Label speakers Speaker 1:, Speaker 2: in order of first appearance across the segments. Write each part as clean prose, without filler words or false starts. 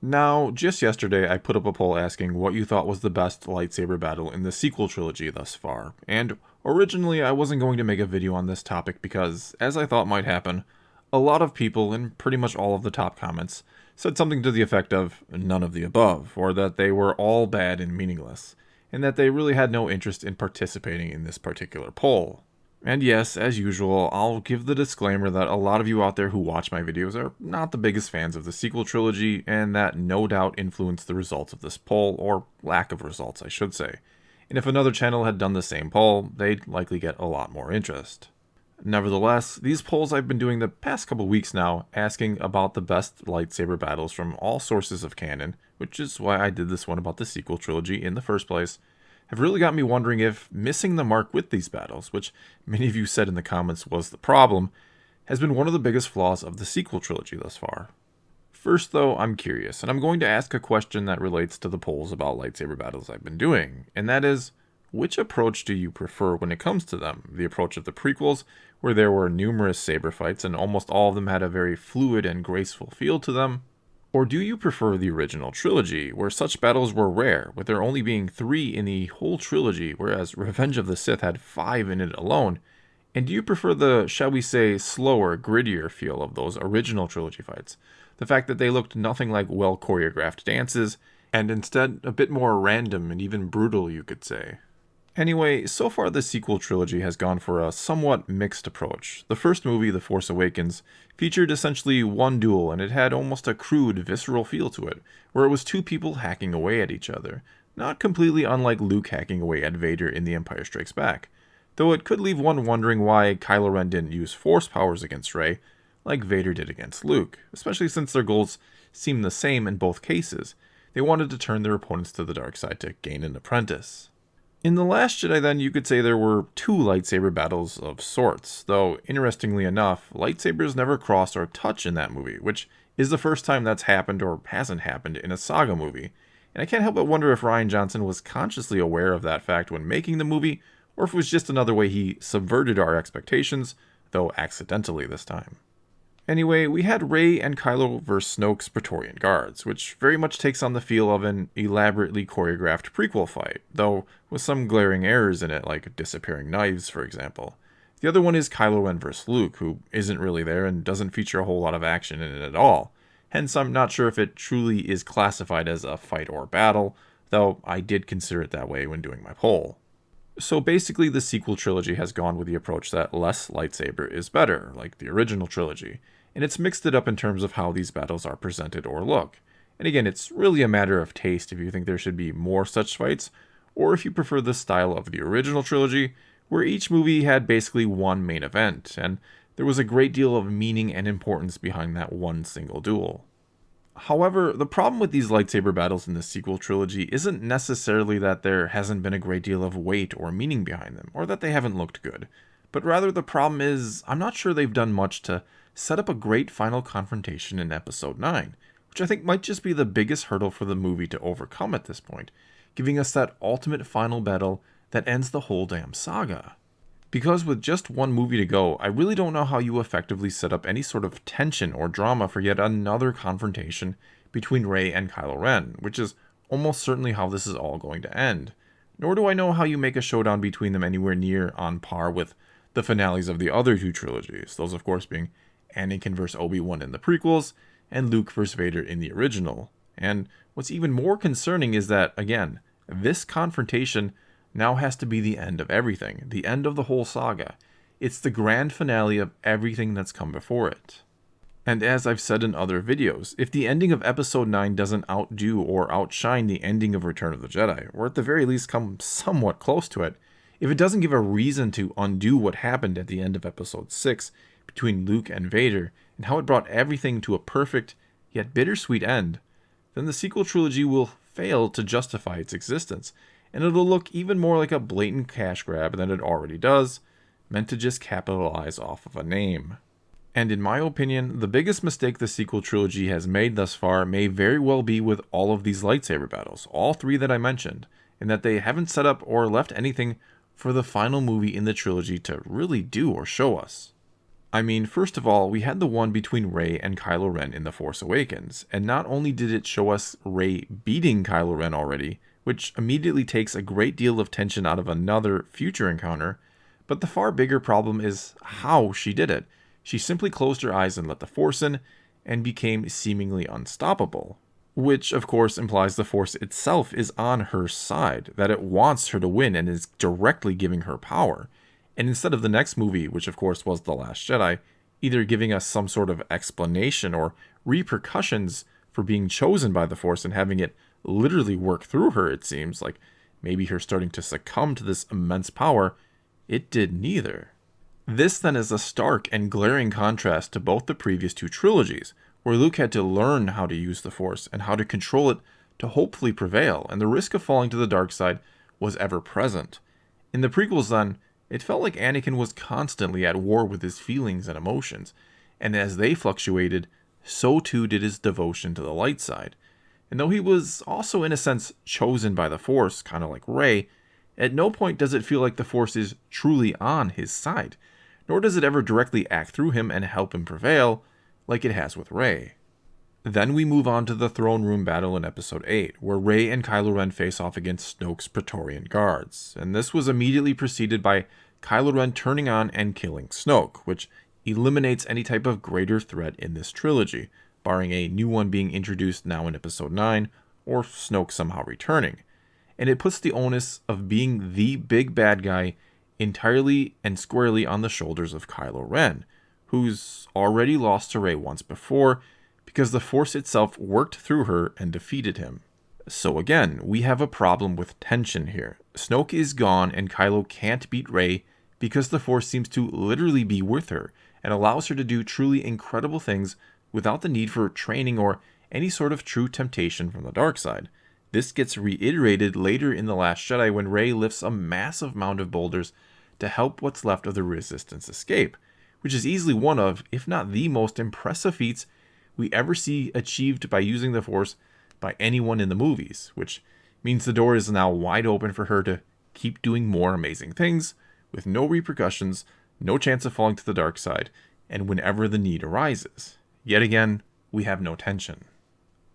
Speaker 1: Now, just yesterday, I put up a poll asking what you thought was the best lightsaber battle in the sequel trilogy thus far, and originally I wasn't going to make a video on this topic because, as I thought might happen, a lot of people, in pretty much all of the top comments, said something to the effect of none of the above, or that they were all bad and meaningless, and that they really had no interest in participating in this particular poll. And yes, as usual, I'll give the disclaimer that a lot of you out there who watch my videos are not the biggest fans of the sequel trilogy, and that no doubt influenced the results of this poll, or lack of results, I should say. And if another channel had done the same poll, they'd likely get a lot more interest. Nevertheless, these polls I've been doing the past couple weeks now, asking about the best lightsaber battles from all sources of canon, which is why I did this one about the sequel trilogy in the first place, have really got me wondering if missing the mark with these battles, which many of you said in the comments was the problem, has been one of the biggest flaws of the sequel trilogy thus far. First though, I'm curious, and I'm going to ask a question that relates to the polls about lightsaber battles I've been doing, and that is, which approach do you prefer when it comes to them? The approach of the prequels, where there were numerous saber fights and almost all of them had a very fluid and graceful feel to them? Or do you prefer the original trilogy, where such battles were rare, with there only being 3 in the whole trilogy, whereas Revenge of the Sith had 5 in it alone? And do you prefer the, shall we say, slower, grittier feel of those original trilogy fights? The fact that they looked nothing like well-choreographed dances, and instead a bit more random and even brutal, you could say. Anyway, so far the sequel trilogy has gone for a somewhat mixed approach. The first movie, The Force Awakens, featured essentially one duel, and it had almost a crude, visceral feel to it, where it was 2 people hacking away at each other, not completely unlike Luke hacking away at Vader in The Empire Strikes Back, though it could leave one wondering why Kylo Ren didn't use Force powers against Rey, like Vader did against Luke, especially since their goals seem the same in both cases. They wanted to turn their opponents to the dark side to gain an apprentice. In The Last Jedi, then, you could say there were 2 lightsaber battles of sorts, though, interestingly enough, lightsabers never cross or touch in that movie, which is the first time that's happened or hasn't happened in a saga movie. And I can't help but wonder if Rian Johnson was consciously aware of that fact when making the movie, or if it was just another way he subverted our expectations, though accidentally this time. Anyway, we had Rey and Kylo vs. Snoke's Praetorian Guards, which very much takes on the feel of an elaborately choreographed prequel fight, though with some glaring errors in it, like disappearing knives, for example. The other one is Kylo Ren vs. Luke, who isn't really there and doesn't feature a whole lot of action in it at all. Hence, I'm not sure if it truly is classified as a fight or battle, though I did consider it that way when doing my poll. So basically, the sequel trilogy has gone with the approach that less lightsaber is better, like the original trilogy, and it's mixed it up in terms of how these battles are presented or look. And again, it's really a matter of taste if you think there should be more such fights, or if you prefer the style of the original trilogy, where each movie had basically one main event, and there was a great deal of meaning and importance behind that one single duel. However, the problem with these lightsaber battles in the sequel trilogy isn't necessarily that there hasn't been a great deal of weight or meaning behind them, or that they haven't looked good, but rather the problem is I'm not sure they've done much to set up a great final confrontation in Episode 9, which I think might just be the biggest hurdle for the movie to overcome at this point, giving us that ultimate final battle that ends the whole damn saga. Because with just one movie to go, I really don't know how you effectively set up any sort of tension or drama for yet another confrontation between Rey and Kylo Ren, which is almost certainly how this is all going to end. Nor do I know how you make a showdown between them anywhere near on par with the finales of the other 2 trilogies, those of course being Anakin vs. Obi-Wan in the prequels, and Luke vs. Vader in the original. And what's even more concerning is that, again, this confrontation now has to be the end of everything, the end of the whole saga. It's the grand finale of everything that's come before it. And as I've said in other videos, if the ending of Episode 9 doesn't outdo or outshine the ending of Return of the Jedi, or at the very least come somewhat close to it, if it doesn't give a reason to undo what happened at the end of Episode 6 between Luke and Vader, and how it brought everything to a perfect, yet bittersweet end, then the sequel trilogy will fail to justify its existence, and it'll look even more like a blatant cash grab than it already does, meant to just capitalize off of a name. And in my opinion, the biggest mistake the sequel trilogy has made thus far may very well be with all of these lightsaber battles, all 3 that I mentioned, in that they haven't set up or left anything for the final movie in the trilogy to really do or show us. I mean, first of all, we had the one between Rey and Kylo Ren in The Force Awakens, and not only did it show us Rey beating Kylo Ren already, which immediately takes a great deal of tension out of another future encounter, but the far bigger problem is how she did it. She simply closed her eyes and let the Force in, and became seemingly unstoppable. Which, of course, implies the Force itself is on her side, that it wants her to win and is directly giving her power. And instead of the next movie, which of course was The Last Jedi, either giving us some sort of explanation or repercussions for being chosen by the Force and having it literally work through her, it seems, like maybe her starting to succumb to this immense power, it did neither. This then is a stark and glaring contrast to both the previous two trilogies, where Luke had to learn how to use the Force and how to control it to hopefully prevail, and the risk of falling to the dark side was ever present. In the prequels then, it felt like Anakin was constantly at war with his feelings and emotions, and as they fluctuated, so too did his devotion to the light side. And though he was also in a sense chosen by the Force, kind of like Rey, at no point does it feel like the Force is truly on his side, nor does it ever directly act through him and help him prevail, like it has with Rey. Then we move on to the throne room battle in Episode 8, where Rey and Kylo Ren face off against Snoke's Praetorian guards, and this was immediately preceded by Kylo Ren turning on and killing Snoke, which eliminates any type of greater threat in this trilogy, barring a new one being introduced now in Episode 9, or Snoke somehow returning. And it puts the onus of being the big bad guy entirely and squarely on the shoulders of Kylo Ren, who's already lost to Rey once before, because the Force itself worked through her and defeated him. So again, we have a problem with tension here. Snoke is gone and Kylo can't beat Rey because the Force seems to literally be with her and allows her to do truly incredible things without the need for training or any sort of true temptation from the dark side. This gets reiterated later in The Last Jedi when Rey lifts a massive mound of boulders to help what's left of the Resistance escape, which is easily one of, if not the most impressive feats we ever see achieved by using the Force by anyone in the movies, which means the door is now wide open for her to keep doing more amazing things with no repercussions, no chance of falling to the dark side, and whenever the need arises. Yet again, we have no tension.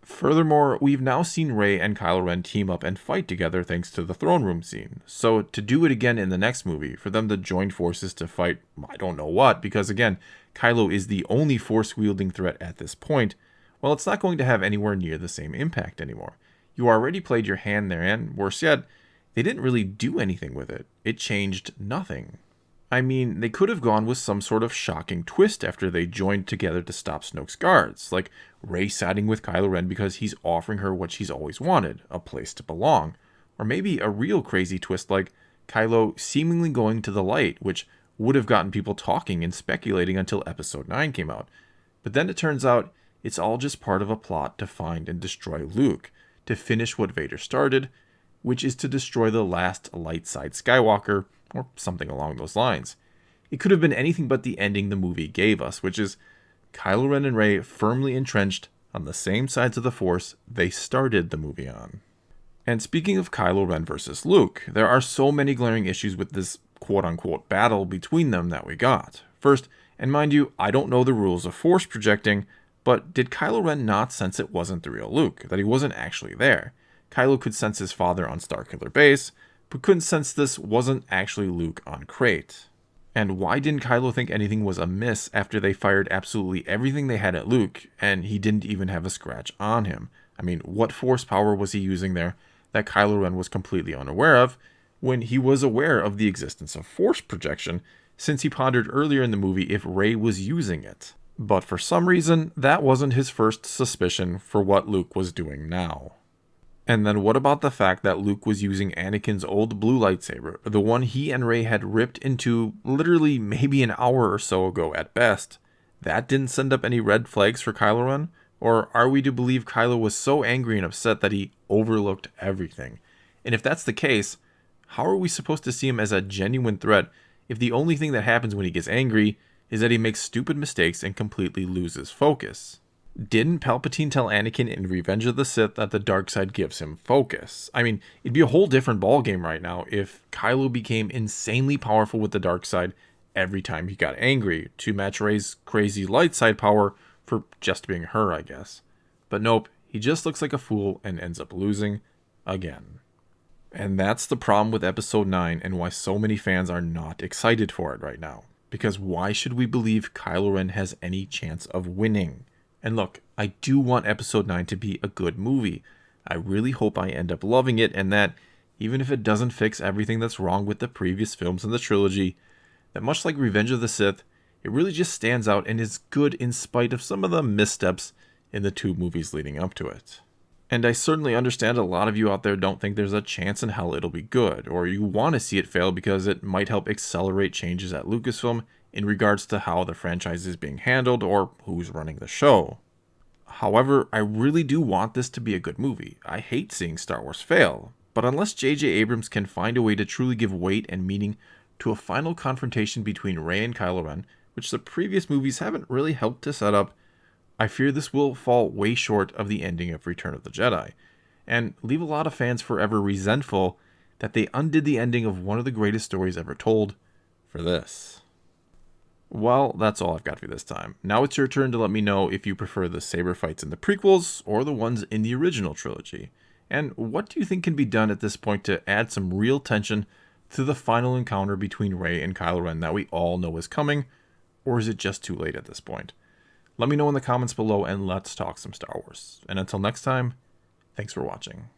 Speaker 1: Furthermore, we've now seen Rey and Kylo Ren team up and fight together thanks to the throne room scene. So to do it again in the next movie, for them to join forces to fight I don't know what, because again, Kylo is the only force-wielding threat at this point, well, it's not going to have anywhere near the same impact anymore. You already played your hand there, and worse yet, they didn't really do anything with it. It changed nothing. I mean, they could have gone with some sort of shocking twist after they joined together to stop Snoke's guards, like Rey siding with Kylo Ren because he's offering her what she's always wanted, a place to belong. Or maybe a real crazy twist like Kylo seemingly going to the light, which would have gotten people talking and speculating until Episode 9 came out. But then it turns out it's all just part of a plot to find and destroy Luke, to finish what Vader started, which is to destroy the last light side Skywalker, or something along those lines. It could have been anything but the ending the movie gave us, which is Kylo Ren and Rey firmly entrenched on the same sides of the Force they started the movie on. And speaking of Kylo Ren versus Luke, there are so many glaring issues with this quote-unquote battle between them that we got. First, and mind you, I don't know the rules of Force projecting, but did Kylo Ren not sense it wasn't the real Luke, that he wasn't actually there? Kylo could sense his father on Starkiller Base, but couldn't sense this wasn't actually Luke on Crate. And why didn't Kylo think anything was amiss after they fired absolutely everything they had at Luke, and he didn't even have a scratch on him? I mean, what Force power was he using there that Kylo Ren was completely unaware of, when he was aware of the existence of Force projection, since he pondered earlier in the movie if Rey was using it? But for some reason, that wasn't his first suspicion for what Luke was doing now. And then what about the fact that Luke was using Anakin's old blue lightsaber, the one he and Rey had ripped into literally maybe an hour or so ago at best? That didn't send up any red flags for Kylo Ren? Or are we to believe Kylo was so angry and upset that he overlooked everything? And if that's the case, how are we supposed to see him as a genuine threat if the only thing that happens when he gets angry is that he makes stupid mistakes and completely loses focus? Didn't Palpatine tell Anakin in Revenge of the Sith that the dark side gives him focus? I mean, it'd be a whole different ballgame right now if Kylo became insanely powerful with the dark side every time he got angry to match Rey's crazy light side power for just being her, I guess. But nope, he just looks like a fool and ends up losing again. And that's the problem with Episode 9 and why so many fans are not excited for it right now. Because why should we believe Kylo Ren has any chance of winning? And look, I do want Episode 9 to be a good movie. I really hope I end up loving it, and that, even if it doesn't fix everything that's wrong with the previous films in the trilogy, that much like Revenge of the Sith, it really just stands out and is good in spite of some of the missteps in the 2 movies leading up to it. And I certainly understand a lot of you out there don't think there's a chance in hell it'll be good, or you want to see it fail because it might help accelerate changes at Lucasfilm in regards to how the franchise is being handled or who's running the show. However, I really do want this to be a good movie. I hate seeing Star Wars fail, but unless J.J. Abrams can find a way to truly give weight and meaning to a final confrontation between Rey and Kylo Ren, which the previous movies haven't really helped to set up, I fear this will fall way short of the ending of Return of the Jedi, and leave a lot of fans forever resentful that they undid the ending of one of the greatest stories ever told for this. Well, that's all I've got for you this time. Now it's your turn to let me know if you prefer the saber fights in the prequels or the ones in the original trilogy. And what do you think can be done at this point to add some real tension to the final encounter between Rey and Kylo Ren that we all know is coming, or is it just too late at this point? Let me know in the comments below and let's talk some Star Wars. And until next time, thanks for watching.